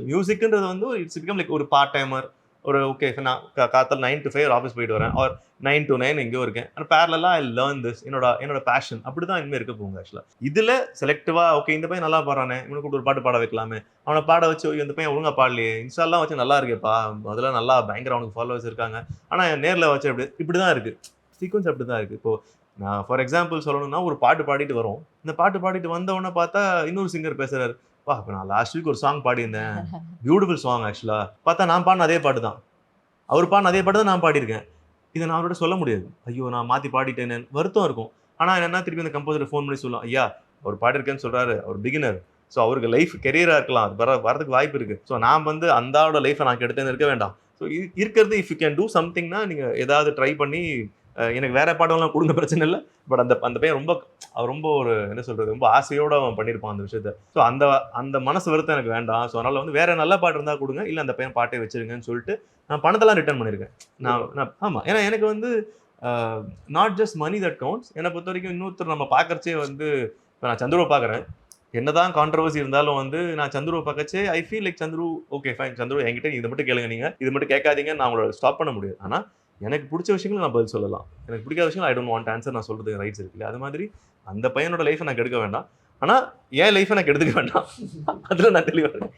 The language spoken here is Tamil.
மியூசிக்ன்றது வந்து இட்ஸ் பிகம் லைக் ஒரு பார்ட் டைமர். ஒரு ஓகே நான் காத்தால 9 to 5 ஆஃபீஸ் போயிட்டு வரேன். ஆர் 9 to 9 எங்கேயோ இருக்கேன். ஆனா பேரலலா ஐ லேர்ன் திஸ். என்னோட பேஷன். அப்படிதான் இனிமே இருக்க போகுது ஆக்சுவலா. இதுல செலக்டிவா ஓகே இந்த பையன் நல்லா பாடுறானே, இவனுக்கு கூட ஒரு பாட்டு பாட வைக்கலாமே. அவன பாட வச்சு ஐயோ இந்த பையன் ஒழுங்கா பாடலையே. இன்ஸ்டாலாம் வச்சு நல்லா இருக்கேப்பா. அதெல்லாம் நல்லா பயங்கர அவனுக்கு ஃபாலோவர்ஸ் இருக்காங்க. ஆனா நேர்ல வச்சு இப்படிதான் இருக்கு. சீக்வென்ஸ் அப்படிதான் இருக்கு. இப்போ நான் ஃபார் எக்ஸாம்பிள் சொல்லணும்னா ஒரு பாட்டு பாடிட்டு வரோம். இந்த பாட்டு பாடிட்டு வந்த உடனே பார்த்தா இன்னொரு சிங்கர் பேசுறாரு. அப்ப நான் லாஸ்ட் வீக் ஒரு சாங் பாடியிருந்தேன். பியூட்டிஃபுல் சாங் ஆக்சுவலா. பார்த்தா நான் பாடுன அதே பாட்டு தான். அவர் பாடுன அதே பாட்டு தான் நான் பாடியிருக்கேன். இத நான் அவர்ட்ட சொல்ல முடியாது. ஐயோ! நான் மாத்தி பாடிட்டேனேன்னு வருத்தம் இருக்கும். ஆனா என்னன்னா திருப்பி அந்த கம்போசர் ஃபோன் பண்ணி சொல்லலாம். ஐயா! அவர் பாடியிருக்கேன்னு சொல்றாரு. அவர் பிகினர். ஸோ அவருக்கு லைஃப் கெரியரா இருக்கலாம். அது வரதுக்கு வாய்ப்பு இருக்கு. ஸோ நான் வந்து அந்த ஆளோட லைஃப்ப நான் கெடுத்தேன்னு இருக்க வேண்டாம். ஸோ இருக்கிறது இஃப் யூ கேன் டூ சம்திங்னா நீங்க ஏதாவது ட்ரை பண்ணி எனக்கு வேற பாடம்லாம் குடுங்க பிரச்சனை இல்ல. பட் அந்த அந்த பையன் அவன் ரொம்ப ஒரு என்ன சொல்றது? ரொம்ப ஆசையோட அவன் பண்ணியிருப்பான் அந்த விஷயத்த. ஸோ அந்த அந்த மனசு வருத்தம் எனக்கு வேண்டாம். ஸோ அதனால வந்து வேற நல்ல பாட்டு இருந்தா குடுங்க. இல்ல அந்த பையன் பாட்டே வச்சிருங்கன்னு சொல்லிட்டு நான் பணத்தெல்லாம் ரிட்டர்ன் பண்ணியிருக்கேன். நான் ஆமா. ஏன்னா எனக்கு வந்து uh not just money that counts. என்ன பொறுத்தவரைக்கும் இன்னொருத்தர் நம்ம பார்க்கறச்சே வந்து இப்ப நான் சந்துருவ பார்க்குறேன். என்னதான் கான்ட்ரோவர்சி இருந்தாலும் வந்து நான் சந்துருவ பார்க்கச்சே I feel like Chandru okay fine Chandru என்கிட்ட இத மட்டும் கேளுங்க நீங்க. இது மட்டும் கேட்காதீங்கன்னு நான் உங்கள ஸ்டாப் பண்ண முடியாது. ஆனா எனக்கு புடிச்ச விஷயங்கள நான் பதில் சொல்லலாம். எனக்கு பிடிக்காத விஷயங்கள் ஐ டோன்ட் வாண்ட் ஆன்சர் நான் சொல்றதுக்கு ரைட்ஸ் இருக்குல்ல. அது மாதிரி அந்த பையனோட லைஃப்ப நான் கெடுக்க வேண்டாம். ஆனா என் லைஃப்ப நான் கெடுத்துக்க வேண்டாம். அதுல நான் தெளிவா இருக்கேன்.